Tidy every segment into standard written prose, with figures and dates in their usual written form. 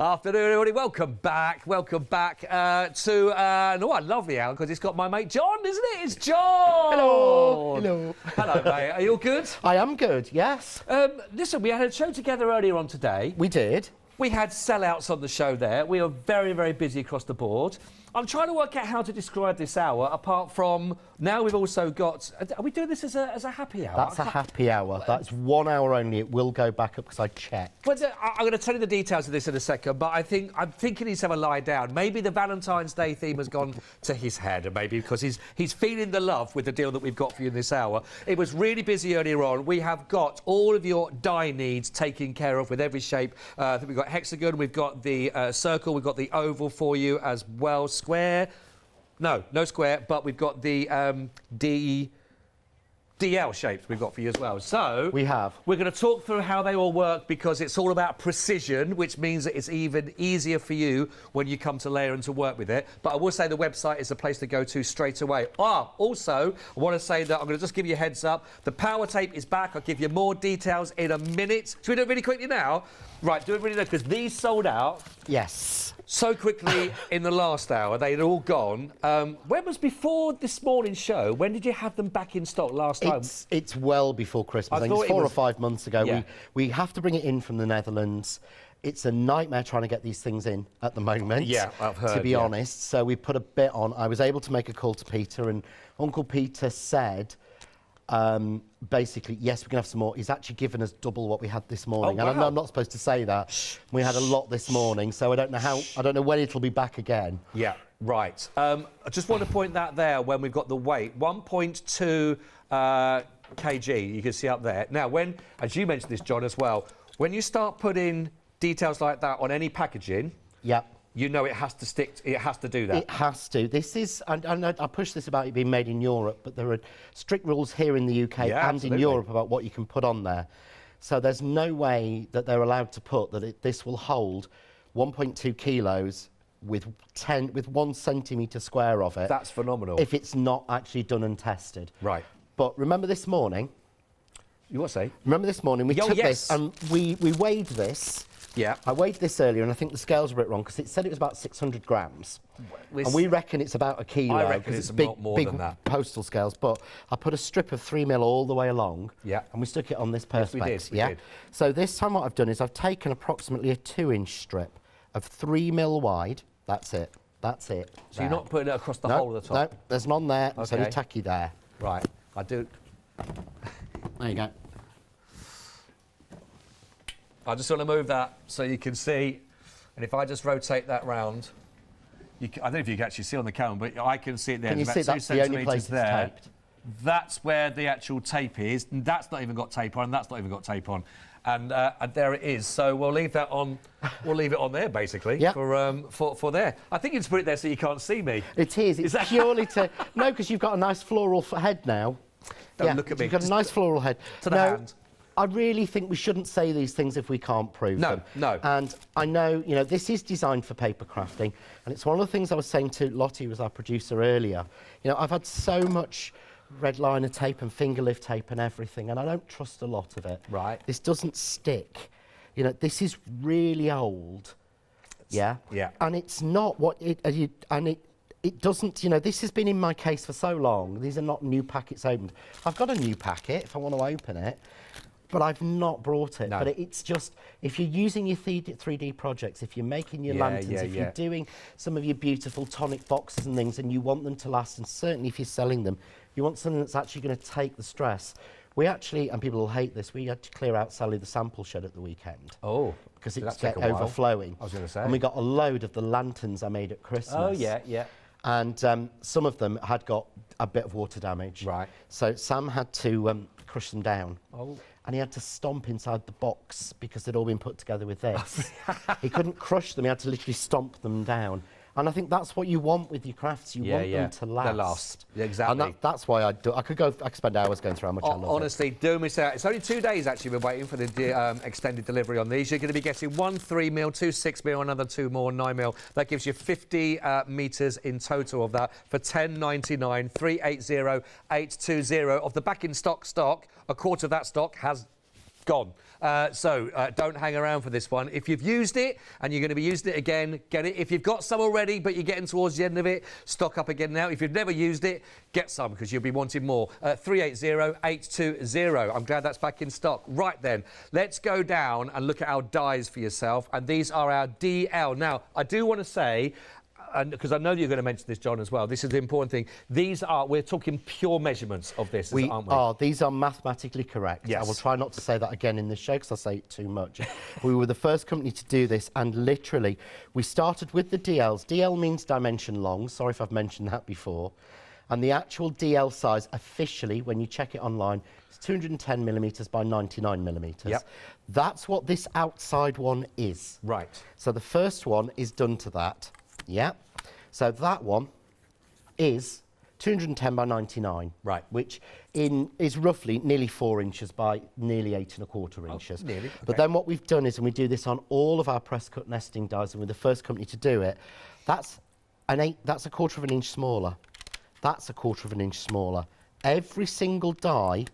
Afternoon, everybody. Welcome back to I love the hour because it's got my mate John, isn't it? It's John. Hello. Hello, mate. Are you all good? I am good. Yes. Listen, we had a show together earlier on today. We did. We had sellouts on the show there. We are very, very busy across the board. I'm trying to work out how to describe this hour, apart from now we've also got... Are we doing this as a happy hour? That's a happy hour. That's 1 hour only. It will go back up because I checked. But I'm going to tell you the details of this in a second, but I'm thinking he's having a lie down. Maybe the Valentine's Day theme has gone to his head, maybe because he's feeling the love with the deal that we've got for you in this hour. It was really busy earlier on. We have got all of your die needs taken care of with every shape. We've got hexagon, we've got the circle, we've got the oval for you as well. Square. No square, but we've got the DL shapes we've got for you as well. So we have. We're going to talk through how they all work because it's all about precision, which means that it's even easier for you when you come to layer and to work with it. But I will say the website is the place to go to straight away. Also, I want to say that I'm going to just give you a heads up. The power tape is back. I'll give you more details in a minute. Should we do it really quickly now? Right, do it really quickly because these sold out. Yes. So quickly in the last hour, they'd all gone. When was before this morning's show? When did you have them back in stock last time? It's well before Christmas. I think it's 4 or 5 months ago. Yeah. We have to bring it in from the Netherlands. It's a nightmare trying to get these things in at the moment. Yeah, I've heard. To be honest, so we put a bit on. I was able to make a call to Peter, and Uncle Peter said, basically, yes, we can have some more. He's actually given us double what we had this morning. Oh, wow. And I'm not supposed to say that. Shh. We had a lot this morning, so I don't know when it'll be back again. Yeah, right. I just want to point that there when we've got the weight. 1.2 kg, you can see up there. Now, as you mentioned this, John, as well, when you start putting details like that on any packaging, yep, you know it has to stick. It has to do that. It has to. This is, and I push this about it being made in Europe, but there are strict rules here in the UK and absolutely. in Europe about what you can put on there. So there's no way that they're allowed to put that this will hold 1.2 kilos with 1 centimetre square of it. That's phenomenal. If it's not actually done and tested. Right. But remember this morning? You want to say? Remember this morning we took this and we weighed this. Yeah. I weighed this earlier, and I think the scales are a bit wrong because it said it was about 600 grams. And we reckon it's about a kilo. I reckon it's a lot more than that. Postal scales. But I put a strip of 3mm all the way along. Yeah. And we stuck it on this perspex. Yes, we did. So this time what I've done is I've taken approximately a 2-inch strip of 3mm wide. That's it. That's it. So you're not putting it across the whole of the top? No, there's none there. Okay. It's only tacky there. Right. I do. There you go. I just want to move that so you can see, and if I just rotate that round, I don't know if you can actually see on the camera, but I can see it there. Can you see that's the only place it's taped? That's where the actual tape is. And that's not even got tape on, and that's not even got tape on, and there it is. So we'll leave that on. We'll leave it on there basically. Yep. For there. I think you just put it there so you can't see me. It is. It's purely to no, because you've got a nice floral head now. Don't look at me. You've got a nice floral head. To the hand. I really think we shouldn't say these things if we can't prove them. No. And I know, this is designed for paper crafting, and it's one of the things I was saying to Lottie, who was our producer earlier. I've had so much red liner tape and finger lift tape and everything, and I don't trust a lot of it. Right. This doesn't stick. This is really old. Yeah. And it's not what it doesn't, this has been in my case for so long. These are not new packets opened. I've got a new packet if I want to open it, but I've not brought it. No. But it's just, if you're using your 3D projects, if you're making your lanterns, if you're doing some of your beautiful tonic boxes and things and you want them to last, and certainly if you're selling them, you want something that's actually going to take the stress. We actually, and people will hate this, we had to clear out Sally the sample shed at the weekend. Oh. Because it was overflowing. I was going to say. And we got a load of the lanterns I made at Christmas. Oh, yeah. And some of them had got a bit of water damage. Right. So Sam had to crush them down. Oh. And he had to stomp inside the box because they'd all been put together with this. He couldn't crush them, he had to literally stomp them down. And I think that's what you want with your crafts. You want them to last. They last. Yeah, exactly. And that's why I do. I could spend hours going through how much I love it. Honestly, don't miss out. It's only 2 days actually we're waiting for the extended delivery on these. You're going to be getting 1 3mm, 2 6mm, another 2 more 9mm. That gives you 50 metres in total of that for £10.99, 380 820. Of the back in stock, a quarter of that stock has gone. Don't hang around for this one. If you've used it and you're going to be using it again, get it. If you've got some already but you're getting towards the end of it, stock up again now. If you've never used it, get some because you'll be wanting more. 380820. I'm glad that's back in stock. Right then, let's go down and look at our dies for yourself. And these are our DL. Now, I do want to say, because I know that you're going to mention this, John, as well. This is the important thing. We're talking pure measurements of this, aren't we? These are mathematically correct. Yes. I will try not to say that again in this show because I say it too much. We were the first company to do this, and literally, we started with the DLs. DL means dimension long. Sorry if I've mentioned that before. And the actual DL size, officially, when you check it online, is 210 millimetres by 99 millimetres. Yep. That's what this outside one is. Right. So the first one is done to that. Yeah. So that one is 210 by 99. Right. Which is roughly nearly 4 inches by nearly 8¼ inches. Nearly. Okay. But then what we've done is, and we do this on all of our press cut nesting dies, and we're the first company to do it, that's a 1/4 inch smaller. That's a 1/4 inch smaller. Every single die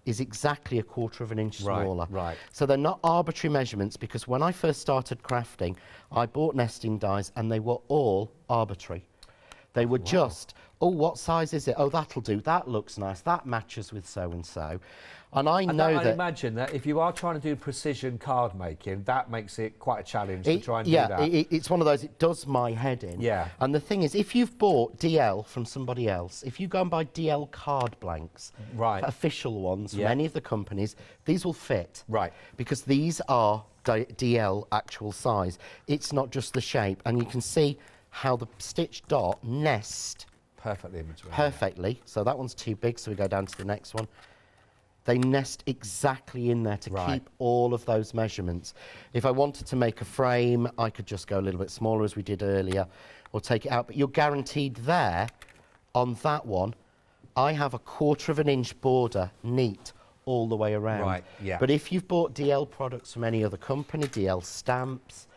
is exactly a 1/4 inch smaller. Right. So they're not arbitrary measurements, because when I first started crafting, I bought nesting dies and they were all arbitrary. They were just, oh, what size is it? Oh, that'll do. That looks nice. That matches with so-and-so. And I know that... I imagine that if you are trying to do precision card making, that makes it quite a challenge to try and do that. Yeah, it's one of those, it does my head in. Yeah. And the thing is, if you've bought DL from somebody else, if you go and buy DL card blanks, right, official ones from any of the companies, these will fit. Right. Because these are DL actual size. It's not just the shape. And you can see how the stitch dot nest perfectly in between. Perfectly. So that one's too big, so we go down to the next one. They nest exactly in there to keep all of those measurements. If I wanted to make a frame, I could just go a little bit smaller, as we did earlier, or take it out. But you're guaranteed there, on that one, I have a 1/4 inch border, neat, all the way around. Right, yeah. But if you've bought DL products from any other company, DL stamps,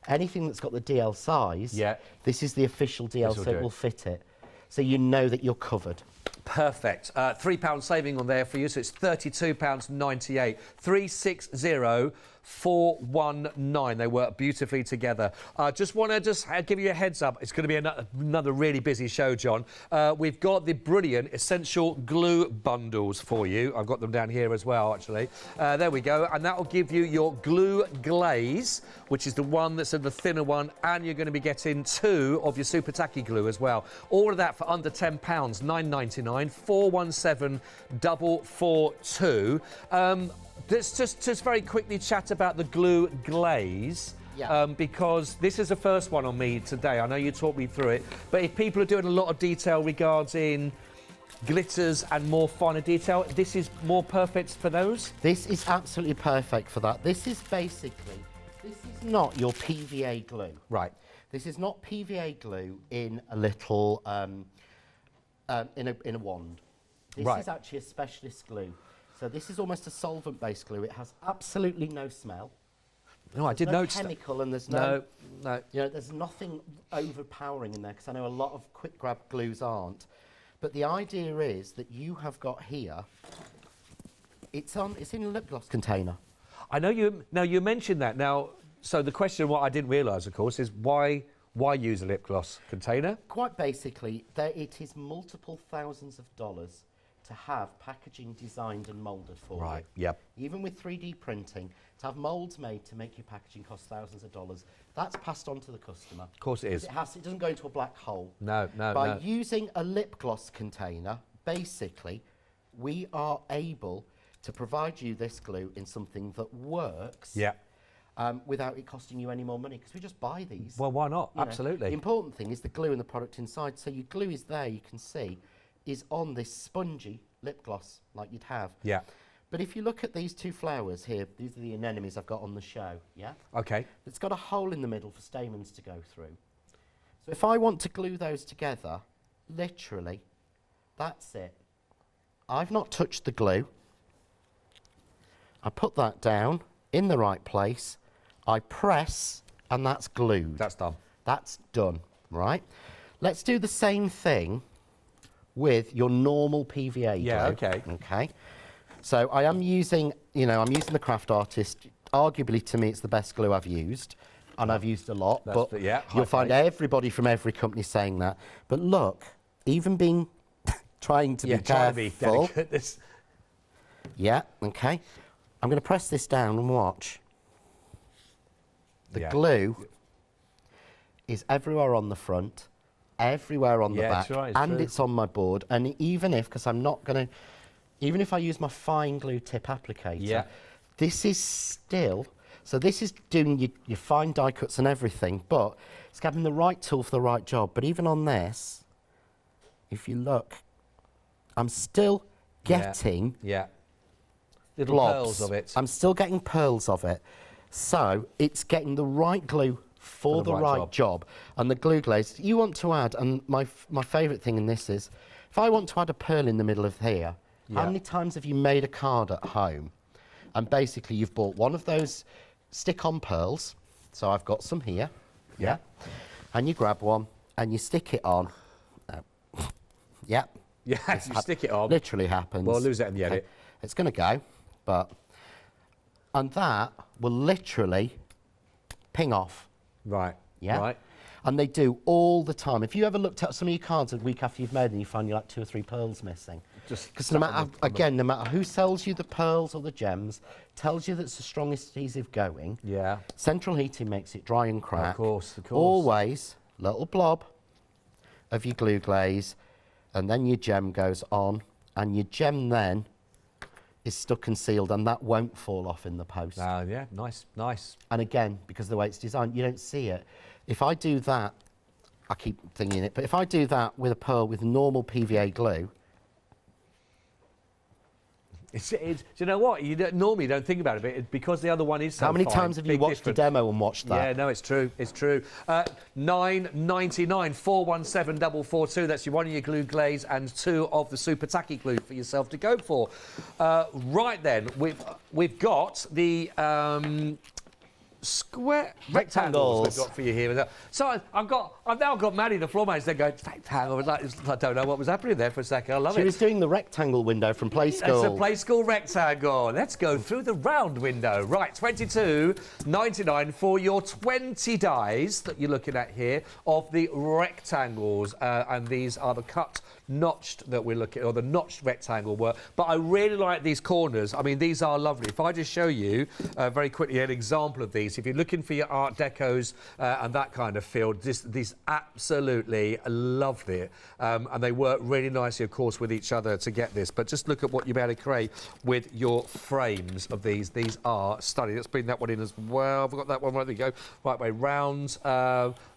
anything that's got the DL size, this is the official DL, so it will fit it. So you know that you're covered. Perfect. £3 saving on there for you, so it's £32.98. 360419. They work beautifully together. Just want to give you a heads up. It's going to be another really busy show, John. We've got the brilliant essential glue bundles for you. I've got them down here as well, actually. There we go. And that will give you your glue glaze, which is the one that's the thinner one, and you're going to be getting 2 of your super tacky glue as well. All of that for under £10, £9.99. 417442. Let's just very quickly chat about the glue glaze. Because this is the first one on me today. I know you taught me through it, but if people are doing a lot of detail regarding glitters and more finer detail, this is more perfect for those? This is absolutely perfect for that. This is basically, this is not your PVA glue. Right. This is not PVA glue in a little, in a wand. This is actually a specialist glue. So this is almost a solvent-based glue. It has absolutely no smell. No, I did notice that. Chemical, and there's no. You know, there's nothing overpowering in there, because I know a lot of quick grab glues aren't. But the idea is that you have got here. It's in a lip gloss container. I know you. Now you mentioned that. Now, so the question, what I didn't realise, of course, is why use a lip gloss container? Quite basically, it is multiple thousands of dollars to have packaging designed and moulded for you. Right, yep. Even with 3D printing, to have moulds made to make your packaging costs thousands of dollars. That's passed on to the customer. Of course it is. It doesn't go into a black hole. No. By using a lip gloss container, basically, we are able to provide you this glue in something that works. Yeah. Without it costing you any more money, because we just buy these. Well, why not? Absolutely. The important thing is the glue and the product inside. So your glue is there, you can see, is on this spongy lip gloss like you'd have. Yeah. But if you look at these 2 flowers here, these are the anemones I've got on the show, yeah? Okay. It's got a hole in the middle for stamens to go through. So if I want to glue those together, literally, that's it. I've not touched the glue. I put that down in the right place. I press, and that's glued. That's done. That's done, right? Let's do the same thing with your normal PVA glue. Yeah, okay. Okay. So I am using, you know, I'm using the Craft Artist. Arguably, to me, it's the best glue I've used, and I've used a lot. That's but you'll find everybody from every company saying that. But look, even being trying to be careful. Trying to be delicate. Yeah. Okay. I'm going to press this down and watch. The glue is everywhere on the front, everywhere on the back, and it's on my board. And even if, because I'm not going to, even if I use my fine glue tip applicator, this is still, so this is doing your fine die cuts and everything, but it's having the right tool for the right job. But even on this, if you look, I'm still getting little pearls of it. I'm still getting pearls of it. So it's getting the right glue for the right job. And the glue glaze, you want to add, and my favourite thing in this is, if I want to add a pearl in the middle of here, how many times have you made a card at home? And basically you've bought one of those stick-on pearls. So I've got some here. Yeah. And you grab one and you stick it on. Yeah, you stick it on. Literally happens. We'll lose that in the edit. It's going to go, but... And that will literally ping off. Right. Yeah. Right. And they do all the time. If you ever looked at some of your cards a week after you've made them, you find you're like 2 or 3 pearls missing. Because no matter who sells you the pearls or the gems, tells you that's the strongest adhesive going. Yeah. Central heating makes it dry and crack. Of course, of course. Always little blob of your glue glaze, and then your gem goes on, and your gem then is stuck and sealed, and that won't fall off in the post. Yeah, nice, nice. And again, because of the way it's designed, you don't see it. If I do that, I keep thinking it, but if I do that with a pearl with normal PVA glue... do you know what? Normally don't think about it, but because the other one is so How many fine, times have you watched the demo and watched that? Yeah, no, it's true. It's true. $9.99, 417 442. That's one of your glue glaze and 2 of the super tacky glue for yourself to go for. Right then, we've got the square rectangles we've got for you here. So I've now got Maddie, the floor manager, going, rectangle. I don't know what was happening there for a second. I love it. She was doing the rectangle window from Play School. It's a Play School rectangle. Let's go through the round window. Right, $22.99 for your 20 dies that you're looking at here of the rectangles. And these are the cut notched that we're looking at, or the notched rectangle work. But I really like these corners. I mean, these are lovely. If I just show you very quickly an example of these, if you're looking for your Art Decos and that kind of feel, these absolutely lovely. And they work really nicely, of course, with each other to get this. But just look at what you're able to create with your frames of these. These are stunning. Let's bring that one in as well. I've got that one. Right, there we go. Right way round.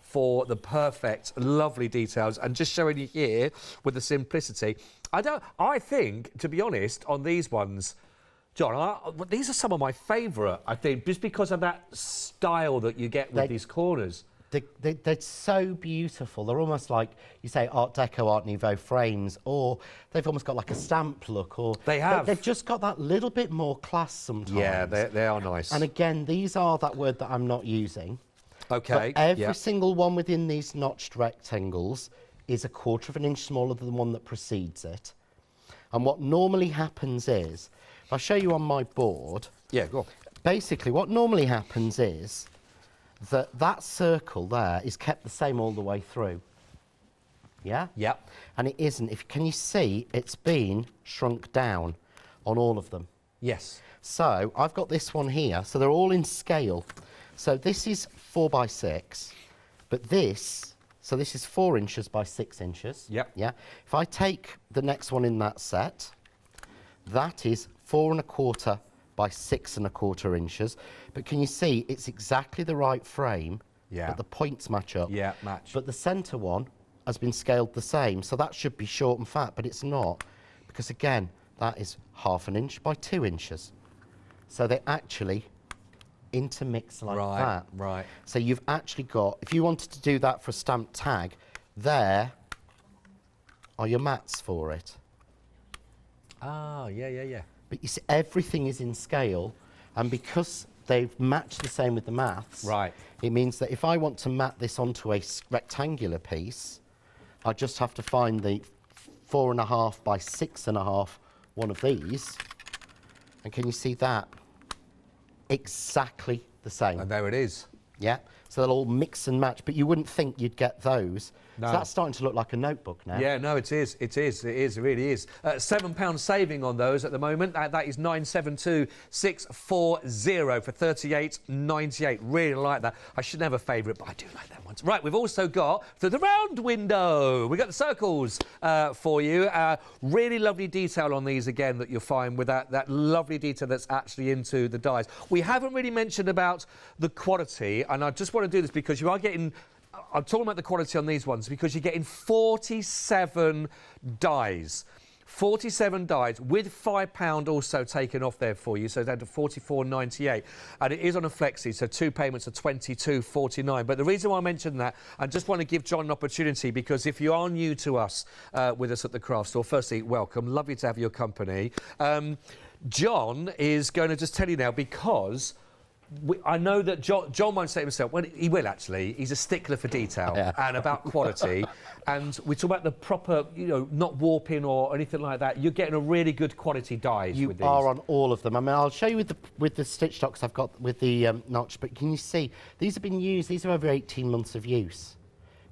For the perfect, lovely details, and just showing you here with the simplicity. I think, to be honest, on these ones, John, these are some of my favourite, I think, just because of that style that you get with these corners. They're so beautiful. They're almost like, you say, Art Deco, Art Nouveau frames, or they've almost got like a stamp look. Or they have. They've just got that little bit more class sometimes. Yeah, they are nice. And again, these are that word that I'm not using. Okay. But every single one within these notched rectangles is 1/4 of an inch smaller than the one that precedes it. And what normally happens is, if I show you on my board... Yeah, go on. Basically, what normally happens is that circle there is kept the same all the way through. Yeah? Yep. And it isn't. Can you see it's been shrunk down on all of them? Yes. So I've got this one here. So they're all in scale. So this is 4 by 6, but this is 4 inches by 6 inches. Yep. Yeah. If I take the next one in that set, that is 4 1/4 by 6 1/4 inches. But can you see it's exactly the right frame? Yeah. But the points match up. Yeah, match. But the centre one has been scaled the same, so that should be short and fat, but it's not, because again, that is 1/2 inch by 2 inches. So they actually intermix like that. Right. So you've actually got, if you wanted to do that for a stamped tag, there are your mats for it. Ah, yeah. But you see, everything is in scale, and because they've matched the same with the maths, right, it means that if I want to mat this onto a rectangular piece, I just have to find the 4 1/2 by 6 1/2 one of these, And can you see that? Exactly the same. And there it is. Yeah, so they'll all mix and match, but you wouldn't think you'd get those. No. So that's starting to look like a notebook now. Yeah, no, it is. It is. It is. It really is. £7 saving on those at the moment. That is 972640 for 38.98. Really like that. I should have a favourite, but I do like that one. Right, we've also got the round window. We've got the circles for you. Really lovely detail on these again that you'll find with that lovely detail that's actually into the dies. We haven't really mentioned about the quality, and I just want to do this because you are getting... I'm talking about the quality on these ones because you're getting 47 dies. 47 dies with £5 also taken off there for you, so down to 44.98, and it is on a flexi, so 2 payments are 22.49. But the reason why I mentioned that, I just want to give John an opportunity, because if you are new to us with us at the craft store, firstly, welcome, lovely to have your company. John is going to just tell you now, because I know that John won't say it himself. Well, he will actually. He's a stickler for detail and about quality. And we talk about the proper, you know, not warping or anything like that. You're getting a really good quality dies with these. You are on all of them. I mean, I'll show you with the stitch stocks I've got with the notch. But can you see these have been used? These are over 18 months of use.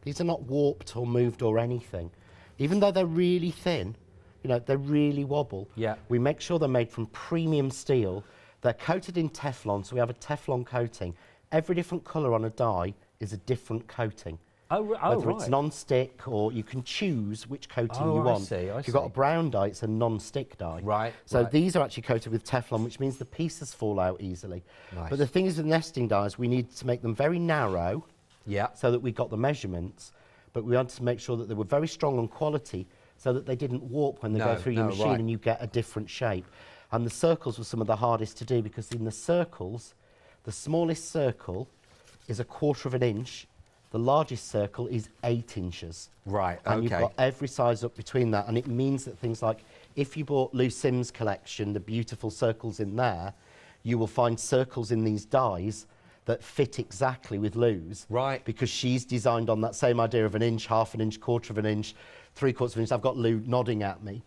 These are not warped or moved or anything. Even though they're really thin, you know, they really wobble. Yeah. We make sure they're made from premium steel. They're coated in Teflon, so we have a Teflon coating. Every different colour on a die is a different coating. Whether it's non-stick, or you can choose which coating you want. If you've got a brown die, it's a non-stick die. Right. So these are actually coated with Teflon, which means the pieces fall out easily. Nice. But the thing is with nesting dies, we need to make them very narrow, so that we got the measurements, but we wanted to make sure that they were very strong on quality, so that they didn't warp when they go through your machine and you get a different shape. And the circles were some of the hardest to do, because in the circles, the smallest circle is 1/4 of an inch, the largest circle is 8 inches. Right, and you've got every size up between that, and it means that things like, if you bought Lou Sims' collection, the beautiful circles in there, you will find circles in these dies that fit exactly with Lou's. Right. Because she's designed on that same idea of an inch, 1/2 an inch, 1/4 of an inch, 3/4 of an inch. I've got Lou nodding at me.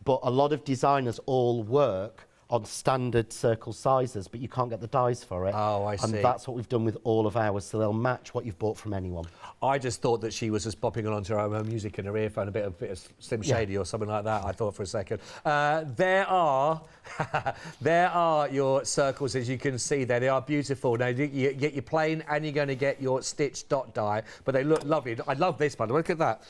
But a lot of designers all work on standard circle sizes, but you can't get the dies for it. Oh, I see. And that's what we've done with all of ours, so they'll match what you've bought from anyone. I just thought that she was just popping on to her own music in her earphone, a bit of Slim Shady or something like that, I thought for a second. There are your circles, as you can see there. They are beautiful. Now, you get your plain and you're going to get your stitched dot die, but they look lovely. I love this, by the way. Look at that.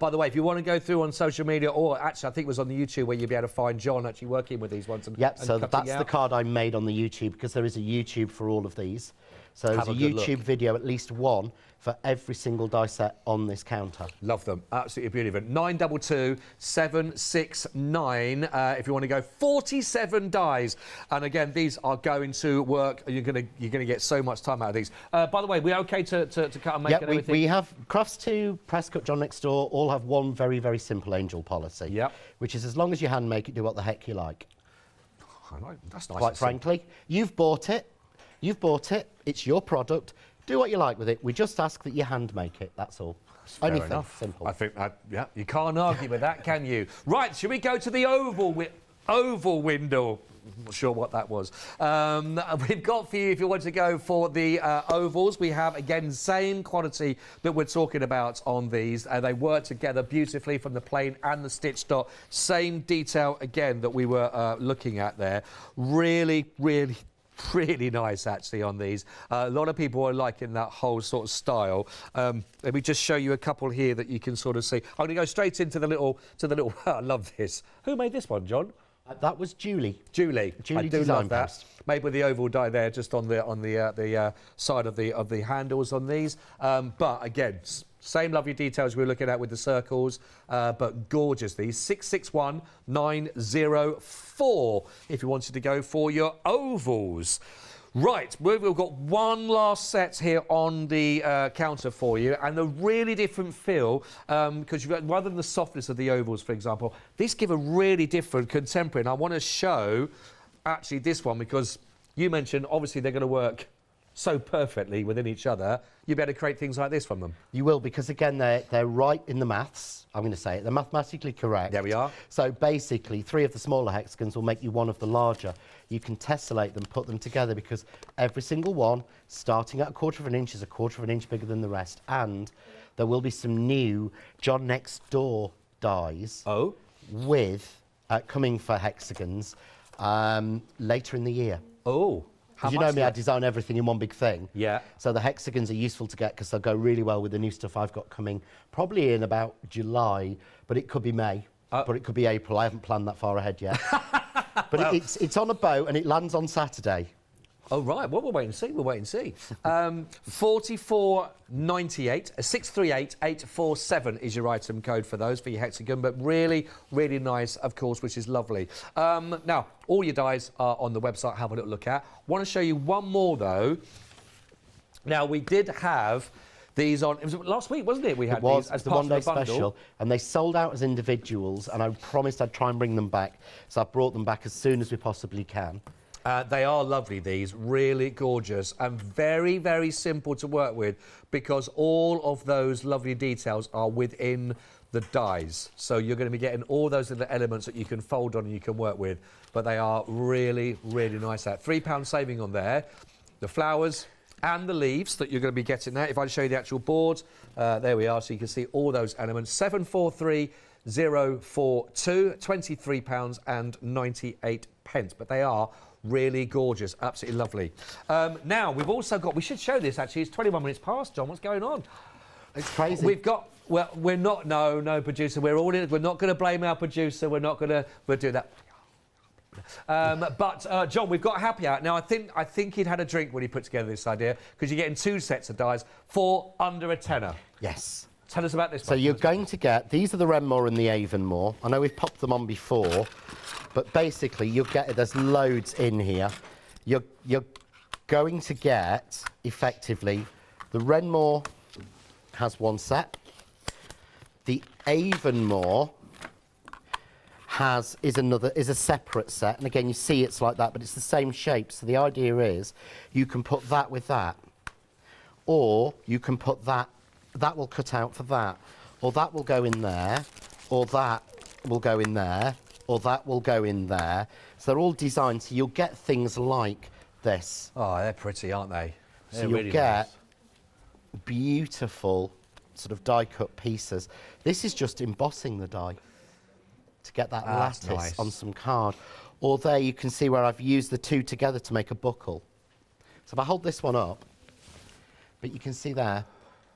By the way, if you want to go through on social media, or actually I think it was on the YouTube where you'll be able to find John actually working with these ones. Yep, so that's the card I made on the YouTube, because there is a YouTube for all of these. So there's a YouTube video, at least one, for every single die set on this counter. Love them. Absolutely beautiful. 922769 if you want to go. 47 dies. And again, these are going to work. You're going to get so much time out of these. By the way, we're okay to cut and make and everything? We have Crafts 2, Presscut, John Next Door, all have one very, very simple angel policy. Yep. Which is, as long as you hand make it, do what the heck you like. That's nice. Quite frankly, you've bought it, it's your product, do what you like with it. We just ask that you hand make it, that's all. Fair enough. Simple. I think yeah, you can't argue with that, can you? Right, should we go to the oval window? I'm not sure what that was. We've got for you, if you want to go for the ovals, we have, again, same quality that we're talking about on these. They work together beautifully from the plain and the stitched dot. Same detail, again, that we were looking at there. Really, really, really nice, actually, on these. A lot of people are liking that whole sort of style. Let me just show you a couple here that you can sort of see. I'm going to go straight into the little... I love this. Who made this one, John? That was Julie. Julie, I do love that. Made with the oval die there, just on the side of the handles on these. But again, same lovely details we were looking at with the circles, but gorgeous. These 661904. If you wanted to go for your ovals. Right, we've got one last set here on the counter for you, and a really different feel, because you've got, rather than the softness of the ovals, for example, these give a really different contemporary, and I want to show actually this one, because you mentioned, obviously, they're going to work so perfectly within each other, you'll be able to create things like this from them. You will, because again, they're right in the maths. I'm going to say it. They're mathematically correct. There we are. So basically, 3 of the smaller hexagons will make you 1 of the larger. You can tessellate them, put them together, because every single one, starting at 1/4 of an inch, is 1/4 of an inch bigger than the rest. And there will be some new John Next Door dies. Oh. With coming for hexagons later in the year. Oh. Because you know me, I design everything in one big thing. Yeah. So the hexagons are useful to get because they'll go really well with the new stuff I've got coming, probably in about July, but it could be May, but it could be April. I haven't planned that far ahead yet. But well, it's on a boat and it lands on Saturday. Oh, right. Well, we'll wait and see. We'll wait and see. 4498, 638847 is your item code for those, for your hexagon. But really, really nice, of course, which is lovely. Now, all your dies are on the website. Have a little look at. Want to show you one more, though. Now, we did have these on... It was last week, wasn't it? We had these as the part of one-day the bundle. special. And they sold out as individuals. And I promised I'd try and bring them back. So I brought them back as soon as we possibly can. They are lovely, these, really gorgeous and very, very simple to work with because all of those lovely details are within the dies. So you're going to be getting all those little elements that you can fold on and you can work with. But they are really, really nice. That £3 saving on there. The flowers and the leaves that you're going to be getting there. If I show you the actual board, there we are. So you can see all those elements. 743042, £23.98. But they are really gorgeous, absolutely lovely. Now, we've also got... We should show this, actually. It's 21 minutes past, John. What's going on? It's crazy. We've got... Well, we're not... No, producer. We're all in... We're not going to blame our producer. We're not going to... We'll do that. But, John, we've got a happy hour. Now, I think he'd had a drink when he put together this idea, because you're getting 2 sets of dies for under a tenner. Yes. Tell us about this. So you're going to get... These are the Renmore and the Avonmore. I know we've popped them on before, but basically you'll get... There's loads in here. You're going to get, effectively, the Renmore has 1 set. The Avonmore is a separate set. And again, you see it's like that, but it's the same shape. So the idea is you can put that with that, or you can put that will cut out for that, or that will go in there, or that will go in there, or that will go in there. So they're all designed so you'll get things like this. Oh, they're pretty, aren't they? So you'll really get beautiful sort of die-cut pieces. This is just embossing the die to get that lattice on some card. Or there you can see where I've used the 2 together to make a buckle. So if I hold this one up, but you can see there,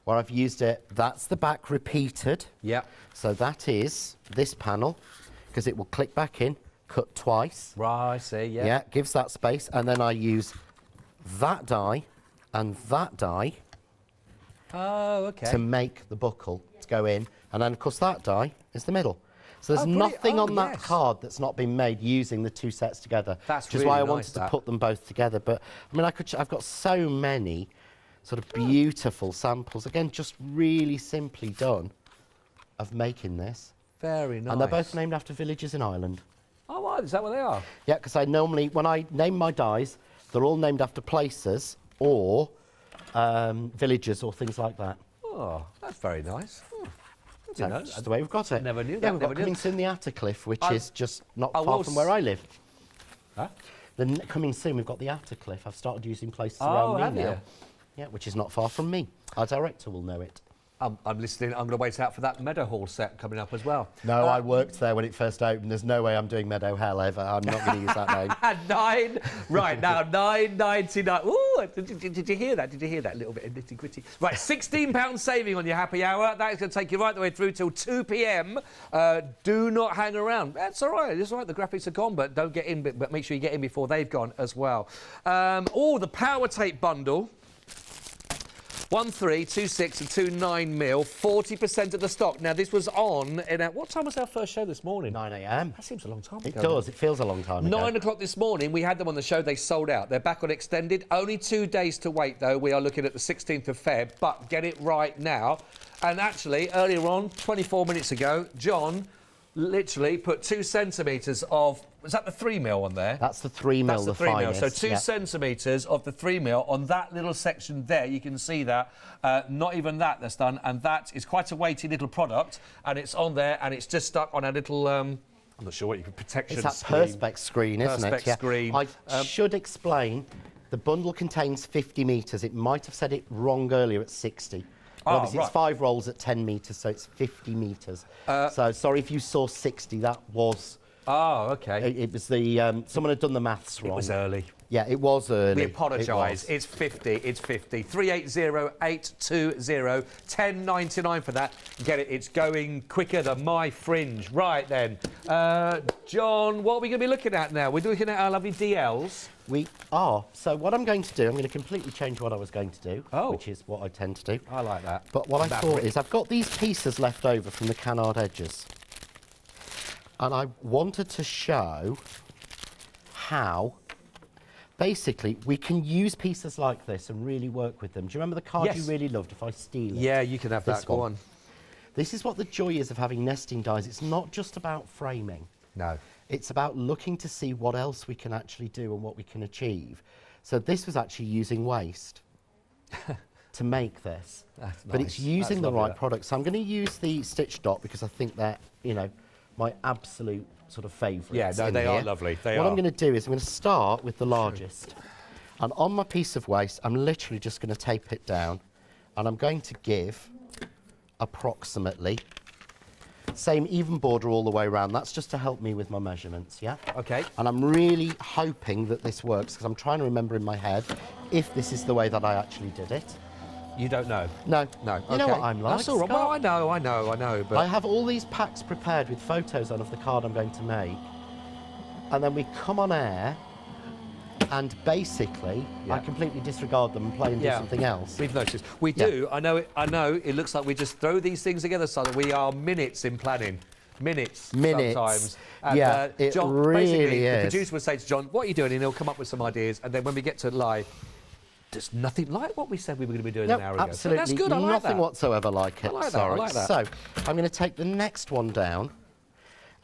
where I've used it, that's the back repeated. Yeah. So that is this panel, because it will click back in, cut twice. Right, I see, yeah. Yeah, gives that space, and then I use that die and that die to make the buckle to go in. And then, of course, that die is the middle. So there's nothing on that card that's not been made using the 2 sets together. That's which is why I wanted to put them both together. But, I mean, I've got so many sort of beautiful samples. Again, just really simply done of making this. Very nice. And they're both named after villages in Ireland. Oh, right, is that what they are? Yeah, because I normally, when I name my dies, they're all named after places or villages or things like that. Oh, that's very nice. So that's the way we've got it. Never knew that. Yeah, we've got coming soon the Attercliff, which is just not far well, from where I live. Huh? Then coming soon, we've got the Attercliff. I've started using places around me now. You? Yeah, which is not far from me. Our director will know it. I'm listening. I'm going to wait out for that Meadowhall set coming up as well. No, I worked there when it first opened. There's no way I'm doing Meadow Hell ever. I'm not going to use that name. Right, now, £9.99. Ooh, did you hear that? Did you hear that little bit of nitty-gritty? Right, £16 saving on your happy hour. That is going to take you right the way through till 2 p.m. Do not hang around. That's all right. It's all right. The graphics are gone, but don't get in. But make sure you get in before they've gone as well. The Power Tape bundle. 13, 26 and 29 mil, 40% of the stock. Now, this was on in what time was our first show this morning? 9 a.m. That seems a long time ago. It does. It feels a long time ago. 9 o'clock this morning, we had them on the show. They sold out. They're back on extended. Only 2 days to wait, though. We are looking at the 16th of Feb, but get it right now. And actually, earlier on, 24 minutes ago, John literally put 2 centimetres of was that the 3mm on there? That's the 3mm, That's the 3mm. finest. So 2 centimetres of the 3mm on that little section there. You can see that. Not even that's done. And that is quite a weighty little product. And it's on there and it's just stuck on a little... I'm not sure what you could... protection screen. It's that Perspex screen, isn't it? Perspex screen. I should explain. The bundle contains 50 metres. It might have said it wrong earlier at 60. Obviously, it's 5 rolls at 10 metres, so it's 50 metres. So sorry if you saw 60. That was... Oh, OK. It was the... someone had done the maths wrong. It was early. Yeah, it was early. We apologise. It's 50. It's 50. 380-820. 10.99 for that. Get it. It's going quicker than my fringe. Right then, John, what are we going to be looking at now? We're looking at our lovely DLs. We are. So what I'm going to do, I'm going to completely change what I was going to do, which is what I tend to do. I like that. But what I thought is, I've got these pieces left over from the canard edges, and I wanted to show how. Basically, we can use pieces like this and really work with them. Do you remember the card you really loved, If I Steal It? Yeah, you can have that. Go on. This is what the joy is of having nesting dies. It's not just about framing. No. It's about looking to see what else we can actually do and what we can achieve. So this was actually using waste to make this. That's but nice. it's using the right product. So I'm going to use the stitch dot because I think they're, you know, my absolute sort of favourites. Yeah, no, they are lovely. What I'm going to do is I'm going to start with the largest. And on my piece of waste, I'm literally just going to tape it down. And I'm going to give approximately same even border all the way around. That's just to help me with my measurements, yeah? OK. And I'm really hoping that this works because I'm trying to remember in my head if this is the way that I actually did it. You don't know? No. No. You know what I'm like, That's all right. Well, I know. But I have all these packs prepared with photos on of the card I'm going to make. And then we come on air and basically I completely disregard them and play and do something else. We've noticed. We do. I know. It looks like we just throw these things together so that we are minutes in planning. Minutes. Sometimes. And, it John, really basically, is. the producer would say to John, what are you doing? And he'll come up with some ideas. And then when we get to live, there's nothing like what we said we were going to be doing an hour ago. Absolutely. So that's good. I like nothing that. whatsoever like it. I like Sorry. that. I like that. So I'm going to take the next one down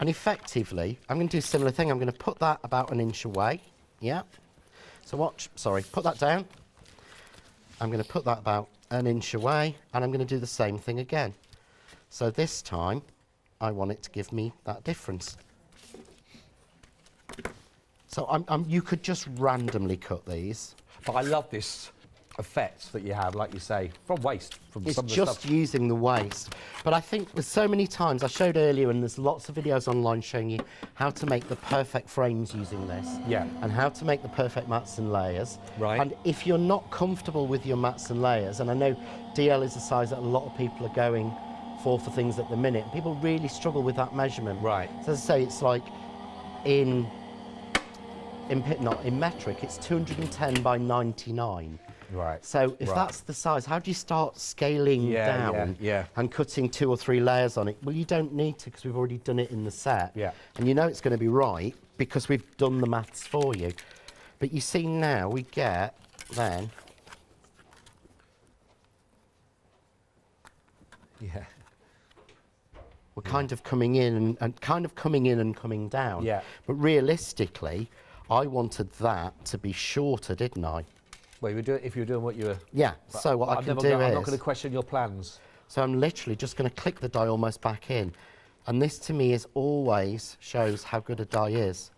and effectively I'm going to do a similar thing. I'm going to put that about an inch away. Yeah. So watch. Sorry. Put that down. I'm going to put that about an inch away and I'm going to do the same thing again. So this time I want it to give me that difference. So you could just randomly cut these. But I love this effect that you have, like you say, from waste. It's some of the just stuff. using the waste. But I think with so many times, I showed earlier, and there's lots of videos online showing you how to make the perfect frames using this. Yeah. And how to make the perfect mats and layers. Right. And if you're not comfortable with your mats and layers, and I know DL is a size that a lot of people are going for things at the minute, people really struggle with that measurement. Right. So as I say, it's like in metric, it's 210 by 99. Right. So if that's the size, how do you start scaling down and cutting 2 or 3 layers on it? Well, you don't need to because we've already done it in the set. Yeah. And you know it's going to be right because we've done the maths for you. But you see now we get then... Yeah. We're kind of coming in and coming down. Yeah. But realistically, I wanted that to be shorter, didn't I? Well, you would do it if you were doing what you were... Yeah, so what I can do is... I'm not going to question your plans. So I'm literally just going to click the die almost back in. And this, to me, is always shows how good a die is.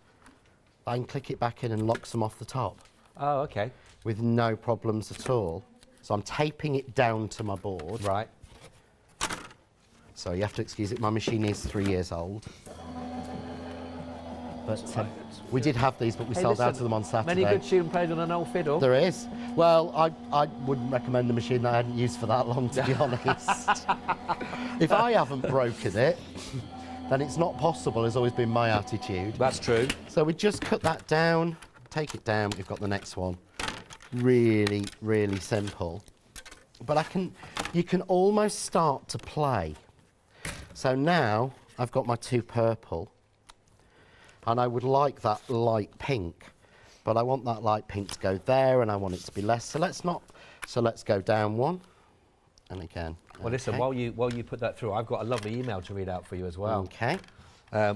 I can click it back in and locks them off the top. Oh, OK. With no problems at all. So I'm taping it down to my board. Right. So you have to excuse it, my machine is 3 years old. But we did have these, but we sold out of them on Saturday. Many good tune played on an old fiddle. There is. Well, I wouldn't recommend a machine that I hadn't used for that long, to be honest. If I haven't broken it, then it's not possible, has always been my attitude. That's true. So we just cut that down, take it down, we've got the next one. Really, really simple. But you can almost start to play. So now I've got my 2 purple. And I would like that light pink, but I want that light pink to go there and I want it to be less. So let's go down 1 and again. Well, listen, while you put that through, I've got a lovely email to read out for you as well. Okay.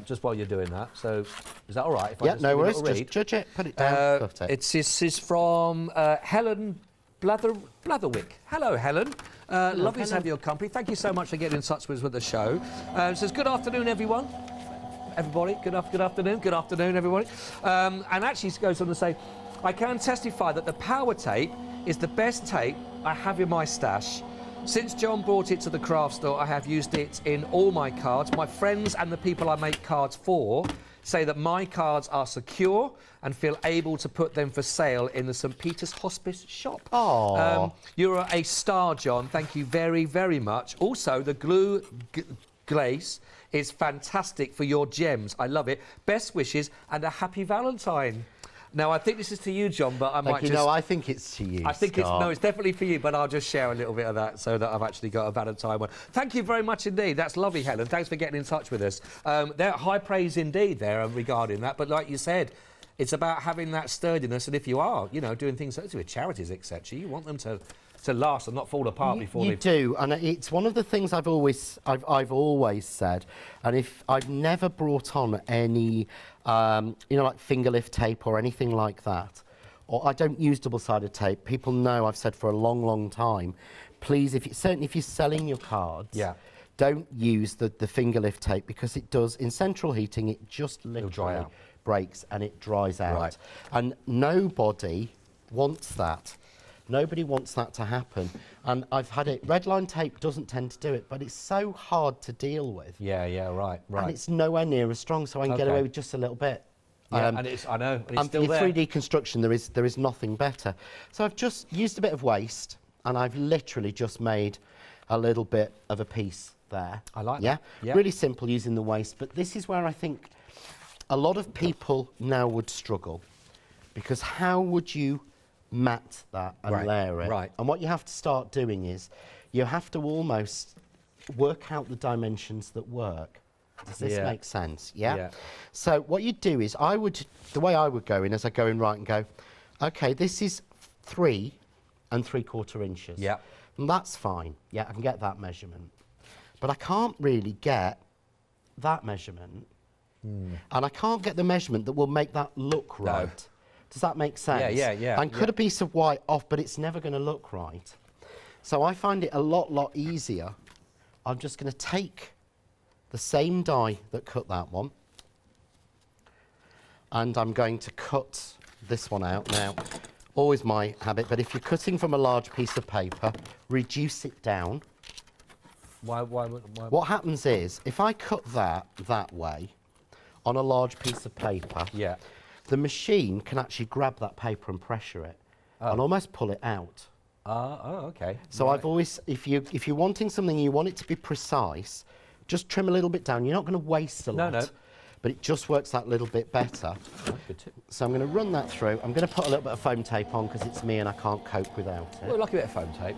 just while you're doing that. So, is that all right? If I Yeah, just no give you a worries. little Just read? judge it, put it down, cut it. This is from Helen Blatherwick. Hello, Helen. Lovely to have your company. Thank you so much for getting in touch with us with the show. It says, good afternoon, everyone. Everybody, good afternoon. Good afternoon, everybody. And actually goes on to say, I can testify that the power tape is the best tape I have in my stash. Since John brought it to the craft store, I have used it in all my cards. My friends and the people I make cards for say that my cards are secure and feel able to put them for sale in the St Peter's Hospice shop. Oh, you're a star, John. Thank you very, very much. Also, the glaze is fantastic for your gems. I love it. Best wishes and a happy Valentine. Now, I think this is to you, John, but I might just... No, I think it's to you, I think Scott. it's definitely for you, but I'll just share a little bit of that so that I've actually got a Valentine one. Thank you very much indeed. That's lovely, Helen. Thanks for getting in touch with us. They're high praise indeed there regarding that, but like you said, it's about having that sturdiness, and if you are, you know, doing things with charities, etc., you want them to last and not fall apart before you do, and it's one of the things I've always said. And if I've never brought on any, you know, like finger lift tape or anything like that, or I don't use double-sided tape. People know I've said for a long, long time. Please, certainly if you're selling your cards, don't use the finger lift tape, because it does in central heating. It just literally breaks and it dries out, Right. and nobody wants that. Nobody wants that to happen. And I've had it. Red line tape doesn't tend to do it, but it's so hard to deal with. Yeah, right. And it's nowhere near as strong, so I can get away with just a little bit. Yeah, and I know, and it's still for there. 3D construction, there is nothing better. So I've just used a bit of waste, and I've literally just made a little bit of a piece there. I like that. Yeah? Really simple using the waste, but this is where I think a lot of people now would struggle, because how would you mat that and layer it? Right. And what you have to start doing is you have to almost work out the dimensions that work. Does this make sense? Yeah? So what you do is the way I would go in is I go in right and go, okay, this is 3 3/4 inches. Yeah. And that's fine. Yeah, I can get that measurement. But I can't really get that measurement. And I can't get the measurement that will make that look right. Does that make sense? Yeah. And cut a piece of white off, but it's never going to look right. So I find it a lot easier. I'm just going to take the same die that cut that one, and I'm going to cut this one out. Now, always my habit, but if you're cutting from a large piece of paper, reduce it down. Why? What happens is, if I cut that way on a large piece of paper, the machine can actually grab that paper and pressure it and almost pull it out. Okay. So I've always, if you're wanting something and you want it to be precise, just trim a little bit down. You're not going to waste a lot. No. But it just works that little bit better. Good tip. So I'm going to run that through. I'm going to put a little bit of foam tape on, because it's me and I can't cope without it. Well, like a bit of foam tape.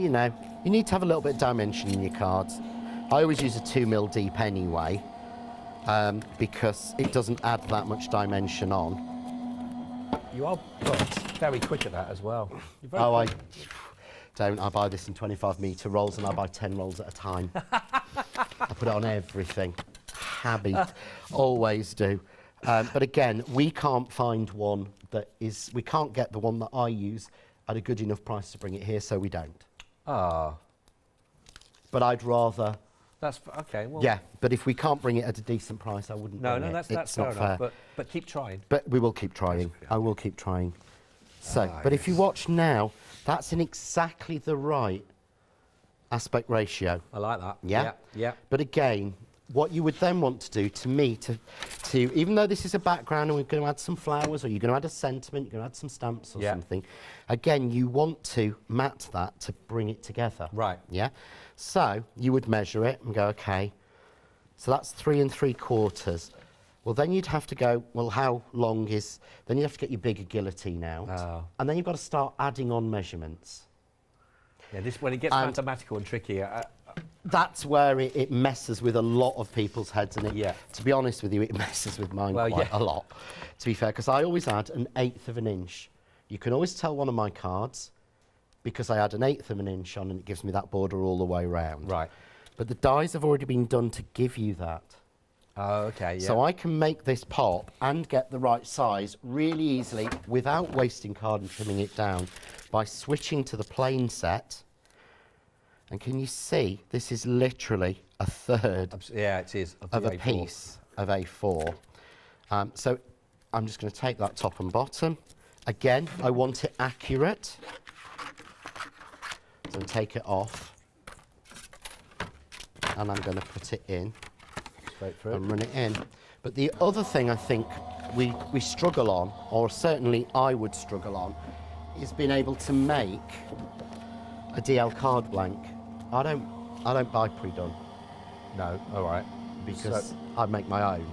You know, you need to have a little bit of dimension in your cards. I always use a 2mm deep anyway, because it doesn't add that much dimension on. You are very quick at that as well. I don't. I buy this in 25-metre rolls, and I buy 10 rolls at a time. I put it on everything. Habit. Always do. But again, we can't find one that is... We can't get the one that I use at a good enough price to bring it here, so we don't. But I'd rather... That's okay. Well, yeah, but if we can't bring it at a decent price, I wouldn't. No, bring that's fair enough. But keep trying. But we will keep trying. I will keep trying. So, but if you watch now, that's in exactly the right aspect ratio. I like that. Yeah. But again, what you would then want to do, to me, to even though this is a background and we're going to add some flowers, or you're going to add a sentiment, you're going to add some stamps or something, again, you want to mat that to bring it together. Right. Yeah. So you would measure it and go, okay, so that's 3 3/4. Well, then you'd have to go, well, how long is... Then you'd have to get your bigger guillotine out. And then you've got to start adding on measurements. Yeah, when it gets mathematical and tricky... that's where it messes with a lot of people's heads, and to be honest with you, it messes with mine quite a lot, to be fair, because I always add 1/8 of an inch. You can always tell one of my cards, because I add 1/8 of an inch on, and it gives me that border all the way round. Right. but the dies have already been done to give you that. Oh, okay, yeah. So I can make this pop and get the right size really easily without wasting card and trimming it down by switching to the plain set. And can you see, this is literally a third yeah, it is, of a piece of A4. So I'm just going to take that top and bottom. Again, I want it accurate. So take it off. And I'm going to put it in. Straight through. And run it in. But the other thing I think we struggle on, or certainly I would struggle on, is being able to make a DL card blank. I don't buy pre-done. No, all right. Because I make my own.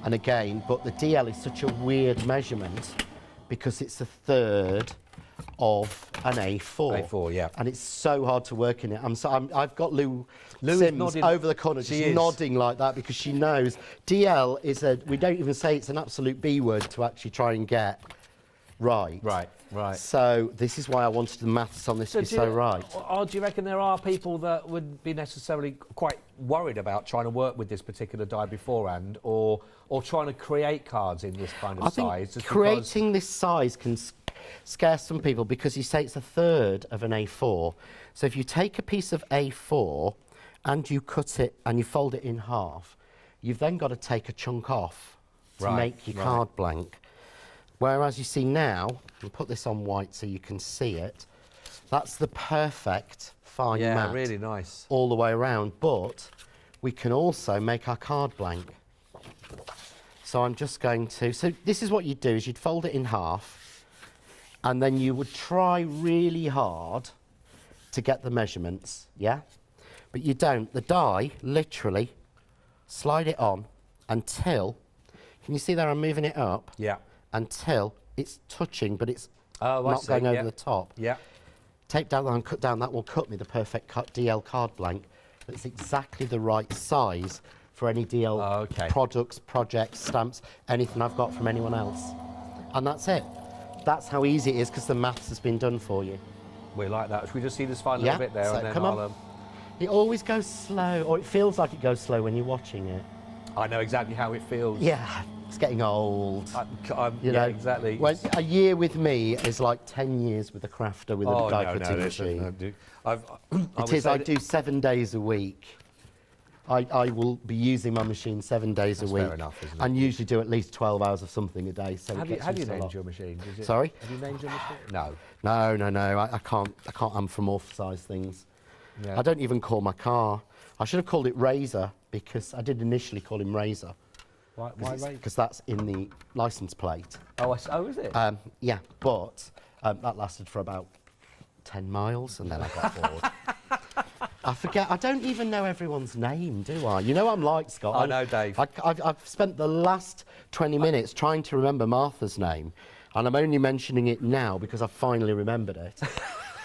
And again, but the DL is such a weird measurement because it's a third of an A4. A4, yeah. And it's so hard to work in it. I've got Lou Sims over the corner just nodding like that because she knows DL is we don't even say it's an absolute B word to actually try and get right. Right. So this is why I wanted the maths on this to be so right. Or do you reckon there are people that would be necessarily quite worried about trying to work with this particular die beforehand, or trying to create cards in this kind of size? Think creating this size can scare some people because you say it's a third of an A4. So if you take a piece of A4 and you cut it and you fold it in half, you've then got to take a chunk off to make your card blank. Whereas you see now, I'll put this on white so you can see it, that's the perfect fine mat. Yeah, really nice. All the way around, but we can also make our card blank. So I'm just going to, so this is what you'd do, is you'd fold it in half, and then you would try really hard to get the measurements, yeah? But you don't. The die, literally, slide it on until, can you see there I'm moving it up? Yeah. Until it's touching, but it's not going over the top. Yeah. Tape down and cut down, that will cut me the perfect DL card blank. That's exactly the right size for any DL products, projects, stamps, anything I've got from anyone else. And that's it. That's how easy it is because the maths has been done for you. We like that. Should we just see this final bit there? So and then come on. It always goes slow, or it feels like it goes slow when you're watching it. I know exactly how it feels. Yeah. It's getting old. You know, exactly. A year with me is like 10 years with a crafter with a die cutting machine. I do 7 days a week. I will be using my machine 7 days a week. Fair enough, isn't it? And usually do at least 12 hours of something a day. So have you named your machine? Sorry? Have you named your machine? No. No. I can't anthropomorphise things. Yeah. I don't even call my car. I should have called it Razor because I did initially call him Razor. Why Razor? Because that's in the licence plate. Oh, is it? Yeah, but that lasted for about 10 miles and then I got bored. I forget, I don't even know everyone's name, do I? You know I'm like, Scott. I know, Dave. I've spent the last 20 minutes trying to remember Martha's name, and I'm only mentioning it now because I've finally remembered it.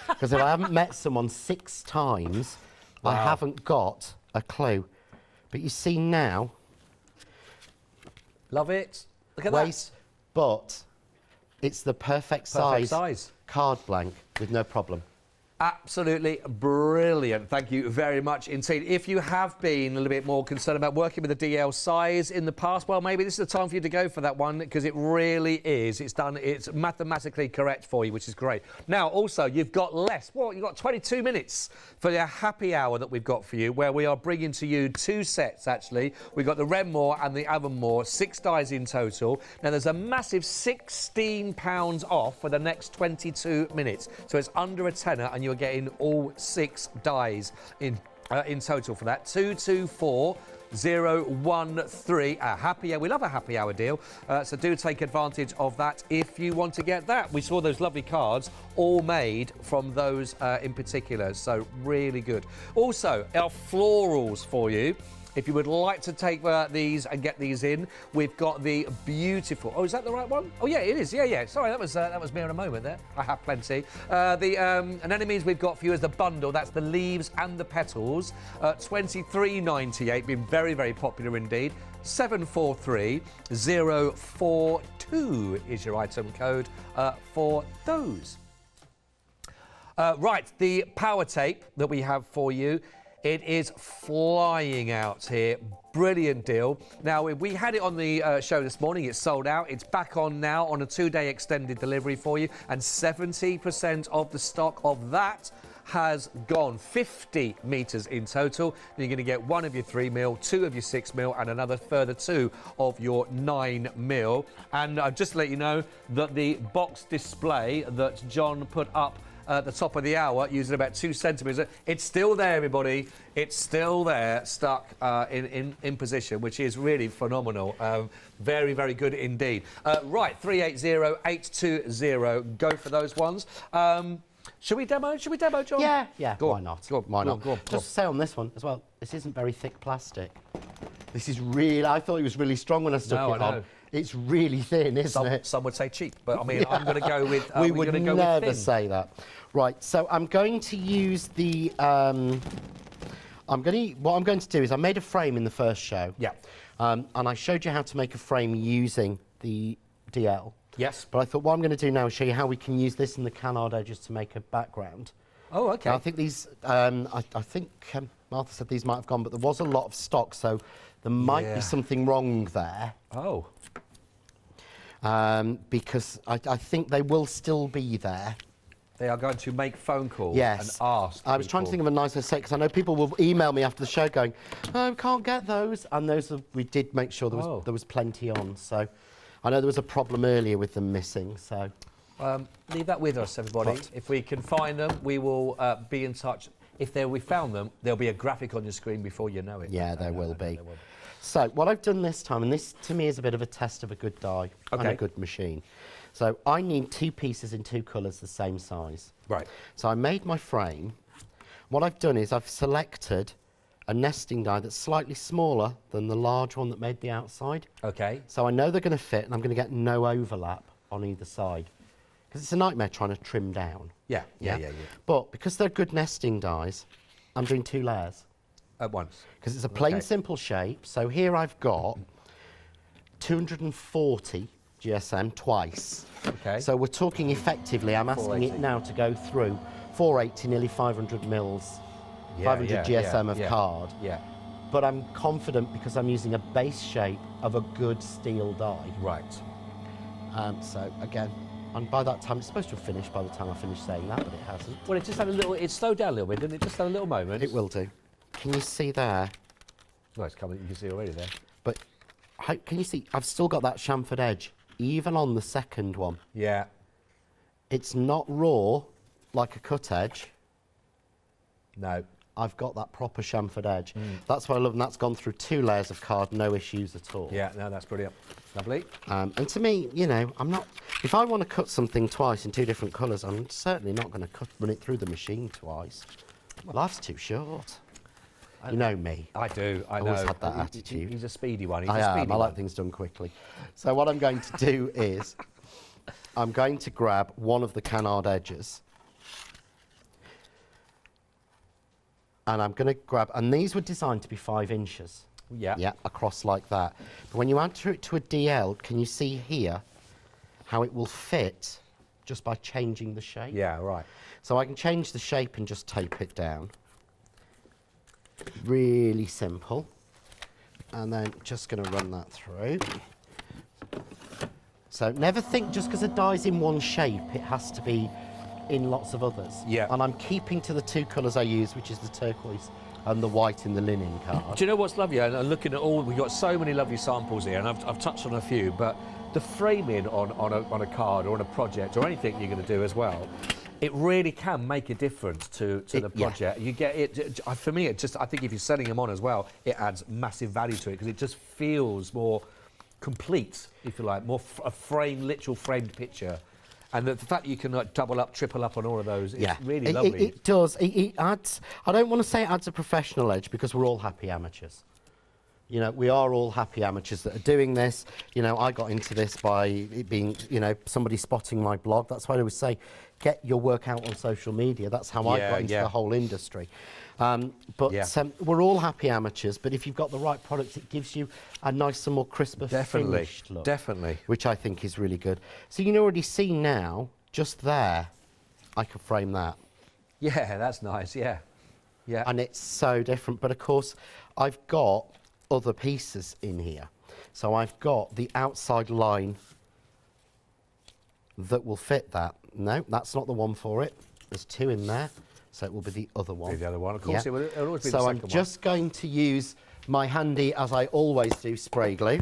Because if I haven't met someone 6 times, I haven't got a clue. But you see now... Love it. Look at that. But it's the perfect size card blank with no problem. Absolutely brilliant. Thank you very much indeed. If you have been a little bit more concerned about working with the DL size in the past, well, maybe this is the time for you to go for that one because it really is. It's mathematically correct for you, which is great. Now, also, you've got less. Well, you've got 22 minutes for the happy hour that we've got for you, where we are bringing to you 2 sets, actually. We've got the Renmore and the Avonmore, 6 dies in total. Now, there's a massive £16 off for the next 22 minutes. So it's under a tenner, and you're getting all 6 dies in total for that. 224013. A happy hour. We love a happy hour deal. So do take advantage of that if you want to get that. We saw those lovely cards all made from those in particular. So really good. Also, our florals for you. If you would like to take these and get these in, we've got the beautiful... Oh, is that the right one? Oh, yeah, it is. Yeah. Sorry, that was me in a moment there. I have plenty. And any means we've got for you is the bundle. That's the leaves and the petals. $23.98, been very, very popular indeed. 743042 is your item code for those. Right, the power tape that we have for you It is flying out here. Brilliant deal. Now, we had it on the show this morning. It's sold out. It's back on now on a 2-day extended delivery for you. And 70% of the stock of that has gone. 50 metres in total. You're going to get 1 of your 3mm, 2 of your 6mm, and another further 2 of your 9mm. And just to let you know that the box display that John put up at the top of the hour, using about 2 centimetres. It's still there, everybody. It's still there, stuck in position, which is really phenomenal. Very, very good indeed. Right, 380820. Go for those ones. Should we demo? Should we demo, John? Yeah. Go Why on. not? Go on. Why not? Go on. Just to say on this one as well, this isn't very thick plastic. This is really. I thought it was really strong when I stuck it on. It's really thin, isn't it? Some would say cheap, but I mean, I'm going to go with. We would never thin. say that. Right. So I'm going to use the. What I'm going to do is I made a frame in the first show. Yeah. And I showed you how to make a frame using the DL. Yes. But I thought what I'm going to do now is show you how we can use this and the canard edges to make a background. Oh, OK. Now, I think these, I think Martha said these might have gone, but there was a lot of stock, so there might be something wrong there. Oh. Because I think they will still be there. They are going to make phone calls and ask. I was trying to think of a nicer set, because I know people will email me after the show going, oh, can't get those. And those we did make sure there was plenty on. So I know there was a problem earlier with them missing, so. Leave that with us, everybody. What? If we can find them, we will be in touch. If we found them, there'll be a graphic on your screen before you know it. Yeah, there will be. So what I've done this time, and this to me is a bit of a test of a good die and a good machine. So I need 2 pieces in 2 colours the same size. Right. So I made my frame. What I've done is I've selected a nesting die that's slightly smaller than the large one that made the outside. OK. So I know they're going to fit, and I'm going to get no overlap on either side. Because it's a nightmare trying to trim down. Yeah. But because they're good nesting dies, I'm doing 2 layers. At once. Because it's a plain, simple shape. So here I've got 240 GSM twice. OK. So we're talking effectively, I'm asking it now to go through 480, nearly 500 mils, 500 GSM of card. Yeah. But I'm confident because I'm using a base shape of a good steel die. Right. So again, and by that time, it's supposed to have finished by the time I finish saying that, but it hasn't. Well, it just had a little, it slowed down a little bit, didn't it? Just had a little moment. It will do. Can you see there? Well, it's coming, you can see already there. But can you see, I've still got that chamfered edge, even on the second one. Yeah. It's not raw, like a cut edge. No. I've got that proper chamfered edge. That's what I love, and that's gone through 2 layers of card, no issues at all. Yeah, no, that's brilliant. Lovely. And to me, you know, I'm not, if I want to cut something twice in 2 different colours, I'm certainly not going to run it through the machine twice. Life's too short. You know me. I do, I know. Always had that attitude. He's a speedy one. I like things done quickly. So what I'm going to do is, I'm going to grab one of the canard edges, and I'm going to grab, and these were designed to be 5 inches. Yeah. Yeah, across like that. But when you add it to a DL, can you see here how it will fit just by changing the shape? Yeah, right. So I can change the shape and just tape it down. Really simple. And then just going to run that through. So never think just because a die's in one shape, it has to be in lots of others. Yeah. And I'm keeping to the 2 colours I use, which is the turquoise and the white in the linen card. Do you know what's lovely? And looking at all, we've got so many lovely samples here, and I've touched on a few, but the framing on a card or on a project or anything you're going to do as well, it really can make a difference to the project. You get it, for me, it just, I think if you're setting them on as well, it adds massive value to it because it just feels more complete, if you like, more a frame, literal framed picture. And the fact that you can like, double up, triple up on all of those, it's really lovely. It does. It adds, I don't want to say it adds a professional edge because we're all happy amateurs. You know, we are all happy amateurs that are doing this. You know, I got into this by it being, you know, somebody spotting my blog. That's why I always say, get your work out on social media. That's how I got into the whole industry. We're all happy amateurs, but if you've got the right product, it gives you a nicer, more crisper, finished look. Definitely. Which I think is really good. So you can already see now, just there, I could frame that. Yeah, that's nice, yeah. Yeah. And it's so different. But of course, I've got other pieces in here. So I've got the outside line that will fit that. No, that's not the one for it. There's two in there, so it will be the other one. Be the other one, of course. Yeah. It'll always be so the I'm second just going to use my handy, as I always do, spray glue.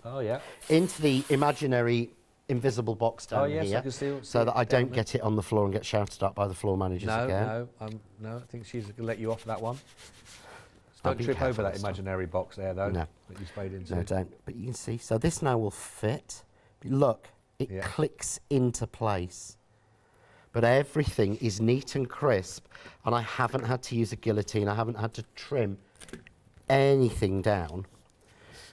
Oh, yeah. Into the imaginary invisible box down here, I can see so that I don't get it on the floor and get shouted at by the floor managers again. No, I think she's going to let you off that one. Don't trip over that imaginary box there, though, that you sprayed into. No, don't. But you can see, so this now will fit. Look, it clicks into place. But everything is neat and crisp, and I haven't had to use a guillotine. I haven't had to trim anything down.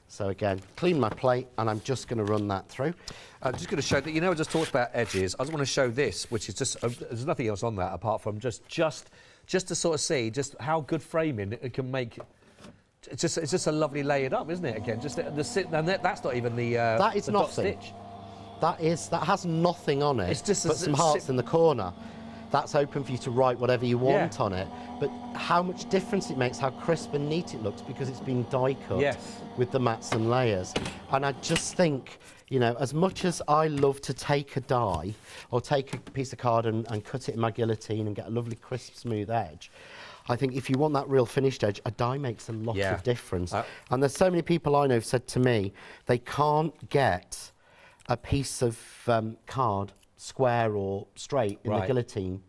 So again, clean my plate, and I'm just going to run that through. I'm just going to show that, I just talked about edges. I just want to show this, which is just, there's nothing else on that apart from just to sort of see just how good framing it can make. It's just a lovely layered up, isn't it? Again, just and that's not even the that is the nothing. dot stitch. That has nothing on it. It's just but some hearts in the corner. That's open for you to write whatever you want on it. But how much difference it makes, how crisp and neat it looks, because it's been die cut with the mats and layers. And I just think, as much as I love to take a die or take a piece of card and cut it in my guillotine and get a lovely crisp, smooth edge, I think if you want that real finished edge, a die makes a lot of difference. And there's so many people I know who've said to me they can't get a piece of card square or straight in the guillotine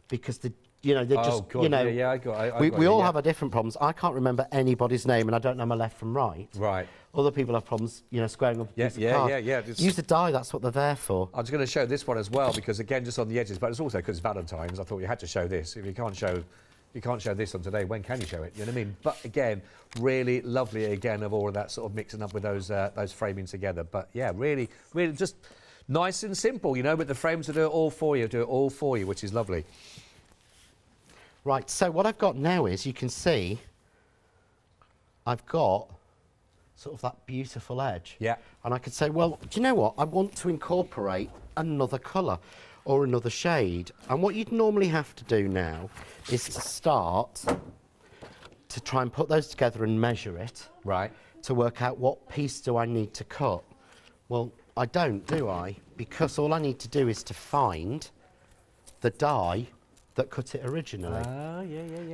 because they're just, we all have our different problems. I can't remember anybody's name and I don't know my left from right. Right. Other people have problems, squaring up a piece of card. Use a die, that's what they're there for. I was going to show this one as well because, again, just on the edges, but it's also because it's Valentine's. I thought you had to show this. If you can't show this on today, when can you show it? You know what I mean? But again, really lovely again of all of that sort of mixing up with those framing together. But yeah, really just nice and simple, but the frames will do it all for you, which is lovely. Right, so what I've got now is, you can see, I've got sort of that beautiful edge. Yeah. And I could say, well, do you know what? I want to incorporate another colour or another shade. And what you'd normally have to do now is to start to try and put those together and measure it. Right. To work out what piece do I need to cut. Well, I don't, do I? Because all I need to do is to find the die that cut it originally.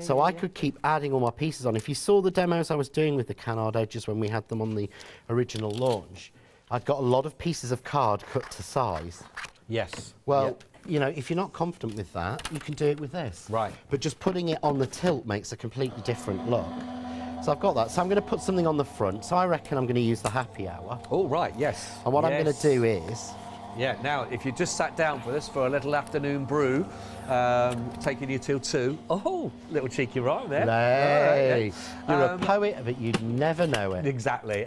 So I could keep adding all my pieces on. If you saw the demos I was doing with the canard edges when we had them on the original launch, I'd got a lot of pieces of card cut to size. Yes. Well, if you're not confident with that, you can do it with this. Right. But just putting it on the tilt makes a completely different look. So I've got that. So I'm going to put something on the front. So I reckon I'm going to use the happy hour. Oh, right, yes. And what I'm going to do is... Yeah, now, if you just sat down for this for a little afternoon brew, taking you till 2. Oh, little cheeky rhyme there. Hey, you're a poet, but you'd never know it. Exactly,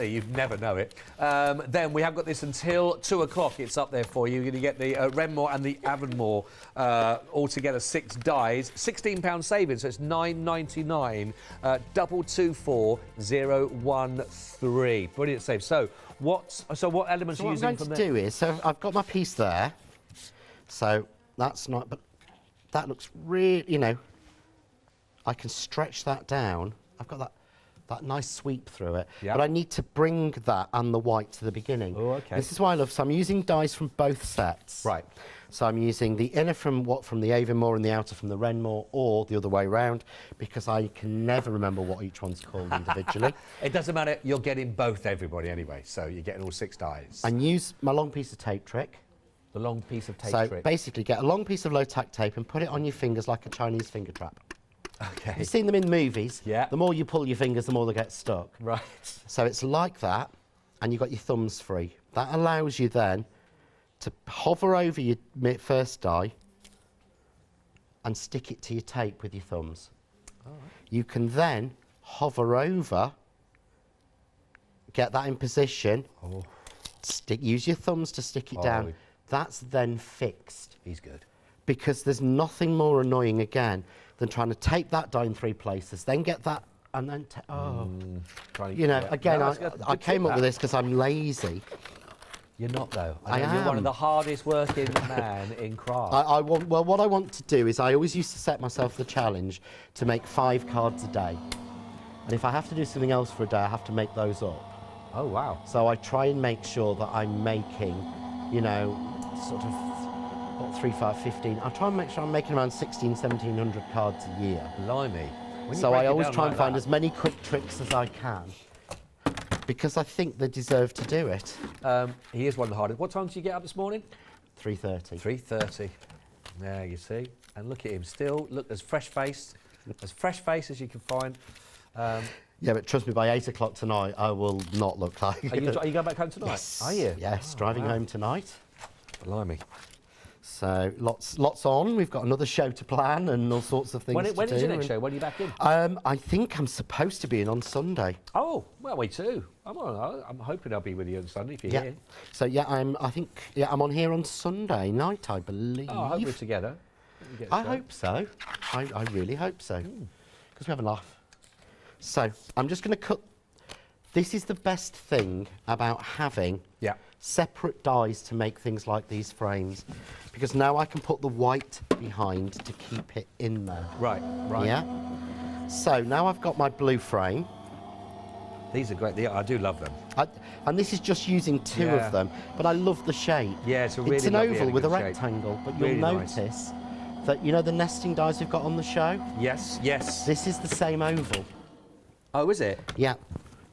you'd never know it. Then we have got this until 2 o'clock. It's up there for you. You're going to get the Renmore and the Avonmore altogether 6 dies. £16 savings, so it's £9.99. 224013. Brilliant save. So what elements are you using from there? What I'm going to do is, so I've got my piece there. So that's not, but that looks really, I can stretch that down. I've got that nice sweep through it. Yep. But I need to bring that and the white to the beginning. Oh, okay. This is why I love, so I'm using dies from both sets. Right. So I'm using the inner from the Avonmore and the outer from the Renmore, or the other way round, because I can never remember what each one's called individually. It doesn't matter, you're getting both everybody anyway, so you're getting all 6 dies. And use my long piece of tape trick. The long piece of tape trick. So basically get a long piece of low-tack tape and put it on your fingers like a Chinese finger trap. Okay. You've seen them in movies. Yeah. The more you pull your fingers, the more they get stuck. Right. So it's like that, and you've got your thumbs free. That allows you then to hover over your first die and stick it to your tape with your thumbs. All right. You can then hover over, get that in position, use your thumbs to stick it down. That's then fixed. He's good. Because there's nothing more annoying, again, than trying to tape that die in 3 places, then get that, and then, again, I came up with this because I'm lazy. You're not, though. I know You're one am. of the hardest working man in craft. Well, what I want to do is I always used to set myself the challenge to make 5 cards a day. And if I have to do something else for a day, I have to make those up. Oh, wow. So I try and make sure that I'm making, you know, sort of, what, 3, 5, 15. I try and make sure I'm making around 1,600, 1,700 cards a year. Blimey. So I always try and find as many quick tricks as I can, because I think they deserve to do it. He is one of the hardest. What time did you get up this morning? 3:30. 3:30. There you see. And look at him still. Look as fresh-faced as you can find. Yeah, but trust me, by 8 o'clock tonight, I will not look like... Are you going back home tonight? Yes. Are you? Yes, driving home tonight. Blimey. So lots on. We've got another show to plan and all sorts of things to do. When is your next show? When are you back in? I think I'm supposed to be in on Sunday. Oh, well, me too. I'm hoping I'll be with you on Sunday if you're here. So yeah, I'm on here on Sunday night, I believe. Oh, I hope we're together. I hope so. I really hope so. Because we have a laugh. So I'm just going to cut. This is the best thing about having separate dies to make things like these frames, because now I can put the white behind to keep it in there. Right. Yeah. So now I've got my blue frame. These are great. I do love them. And this is just using 2 of them, but I love the shape. Yeah, it's a really It's an lovely, oval with a elegant shape. rectangle, but Really you'll nice. notice that, you know, the nesting dies we've got on the show? Yes. This is the same oval. Oh, is it? Yeah.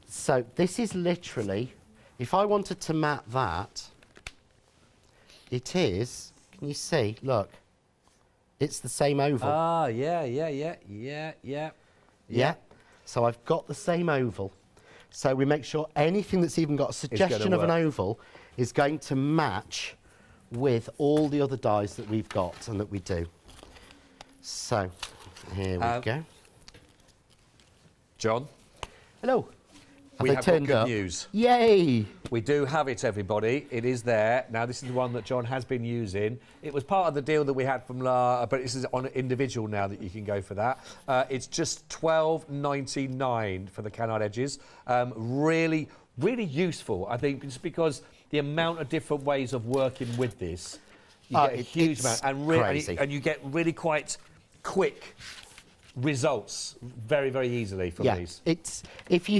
So this is literally, if I wanted to mat that, it is, can you see? Look. It's the same oval. Ah, yeah. Yeah. So I've got the same oval. So we make sure anything that's even got a suggestion of an oval is going to match with all the other dies that we've got and that we do. So, here we go. John? Hello. We have got good news. Yay! We do have it, everybody. It is there. Now, this is the one that John has been using. It was part of the deal that we had from but this is on individual now that you can go for that. It's just $12.99 for the canard edges. Really useful, I think, just because the amount of different ways of working with this, you get a huge amount. And you get really quite quick results very easily from these. If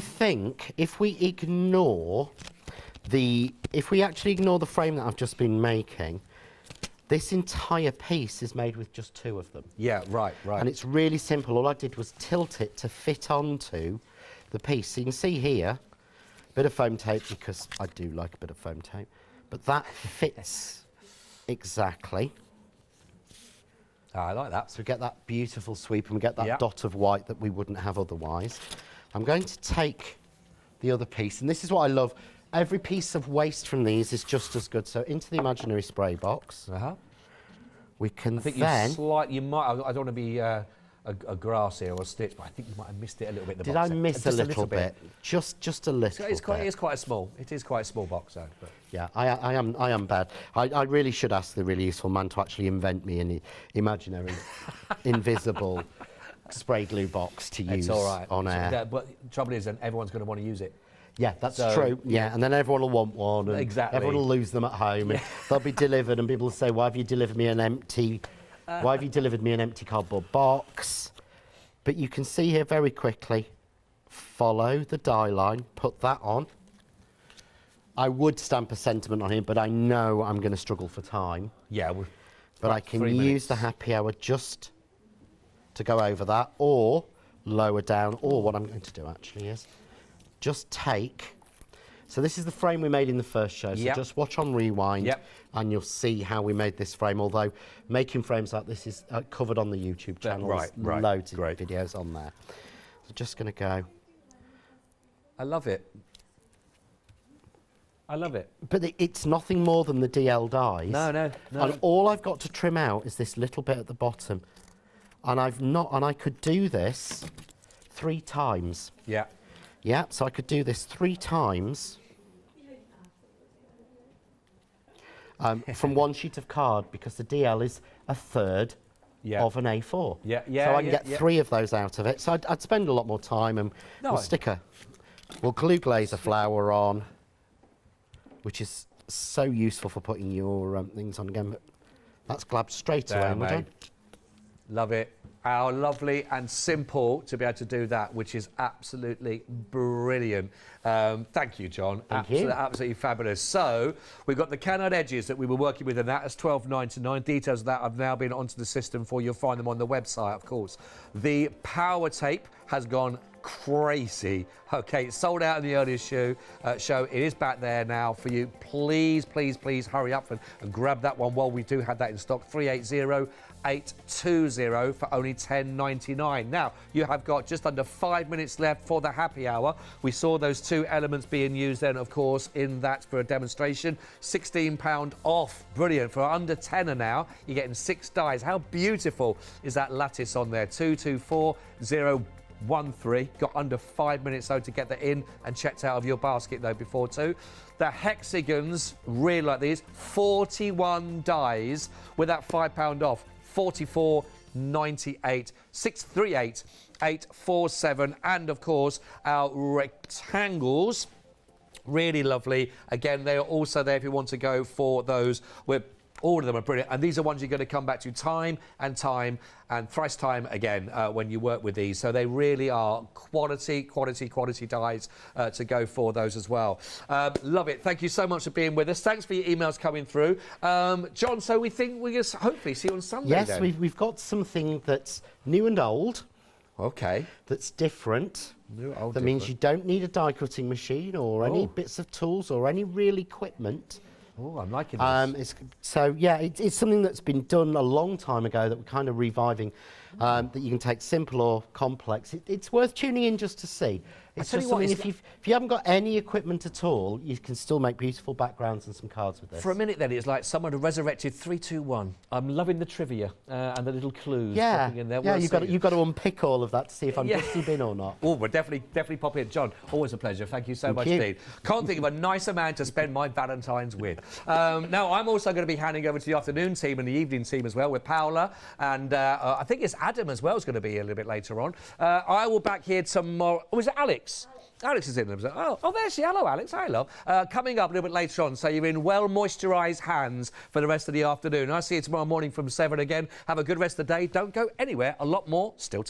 we actually ignore the frame that I've just been making, this entire piece is made with just 2 of them. Yeah, right. And it's really simple. All I did was tilt it to fit onto the piece. So you can see here, a bit of foam tape, because I do like a bit of foam tape, but that fits exactly. Oh, I like that. So we get that beautiful sweep and we get that dot of white that we wouldn't have otherwise. I'm going to take the other piece, and this is what I love. Every piece of waste from these is just as good. So into the imaginary spray box. We can I think you might. I don't want to be a grass here or a stitch, but I think you might have missed it a little bit. Did I miss a little bit? Just a little bit. It is quite a small. It is quite a small box, though. But. Yeah, I am bad. I really should ask the really useful man to actually invent me an imaginary, invisible spray glue box to use on air. Yeah, but the trouble is, then everyone's going to want to use it. Yeah, that's true. Yeah, and then everyone will want one. And everyone will lose them at home, and they'll be delivered, and people will say, "Why have you delivered me an empty? Why have you delivered me an empty cardboard box?" But you can see here very quickly. Follow the die line. Put that on. I would stamp a sentiment on here, but I know I'm going to struggle for time. Yeah, but I can use the happy hour just to go over that, or lower down, or what I'm going to do actually is just take. So this is the frame we made in the first show. So just watch on rewind, and you'll see how we made this frame. Although making frames like this is covered on the YouTube channel. There's loads of videos on there. So just going to go. I love it. I love it. But it's nothing more than the DL dies. No. And all I've got to trim out is this little bit at the bottom. And I could do this 3 times. Yeah. Yeah, so I could do this 3 times from one sheet of card, because the DL is a third of an A4. So I can get 3 of those out of it. So I'd spend a lot more time, and we'll glue glaze a flower on, which is so useful for putting your things on again. But that's glabbed straight away, and we're done. Love it. How lovely and simple to be able to do that, which is absolutely brilliant. Thank you, John. Thank you. Absolutely fabulous. So we've got the canard edges that we were working with, and that is $12.99. Details of that have now been onto the system for you. You'll find them on the website, of course. The power tape has gone crazy. Okay, it's sold out in the earlier show. It is back there now for you. Please, please, please hurry up and grab that one while we do have that in stock. 380820 for only $10.99. Now, you have got just under 5 minutes left for the happy hour. We saw those two elements being used then, of course, in that for a demonstration. £16 off. Brilliant. For under tenner now, you're getting 6 dies. How beautiful is that lattice on there? 224013. Got under 5 minutes though to get that in and checked out of your basket though before too. The hexagons, really like these, 41 dies with that £5 off. 44.98, 638.847, and of course our rectangles, really lovely. Again, they are also there if you want to go for those. All of them are brilliant, and these are ones you're going to come back to time and thrice time again when you work with these. So they really are quality dies to go for those as well. Love it. Thank you so much for being with us. Thanks for your emails coming through. John, so we think we're going to hopefully see you on Sunday. Yes, then. we've got something that's new and old. Okay. That's different. New, old, that means you don't need a die cutting machine or any bits of tools or any real equipment. Oh, I'm liking this. It's something that's been done a long time ago that we're kind of reviving, that you can take simple or complex. It's worth tuning in just to see. It's just something, if you haven't got any equipment at all, you can still make beautiful backgrounds and some cards with this. For a minute then, it's like someone had resurrected 3-2-1. I'm loving the trivia and the little clues. Yeah, in there. yeah, you've got to unpick all of that to see if I'm busted in or not. Oh, we'll definitely pop in. John, always a pleasure. Thank you so much indeed. Can't think of a nicer man to spend my Valentine's with. Now, I'm also going to be handing over to the afternoon team and the evening team as well with Paola, and I think it's Adam as well is going to be a little bit later on. I will back here tomorrow. Was it Alex? Alex is in them. Oh, there she is. Hello, Alex. Hi, love. Coming up a little bit later on, so you're in well-moisturised hands for the rest of the afternoon. I'll see you tomorrow morning from 7 again. Have a good rest of the day. Don't go anywhere. A lot more still to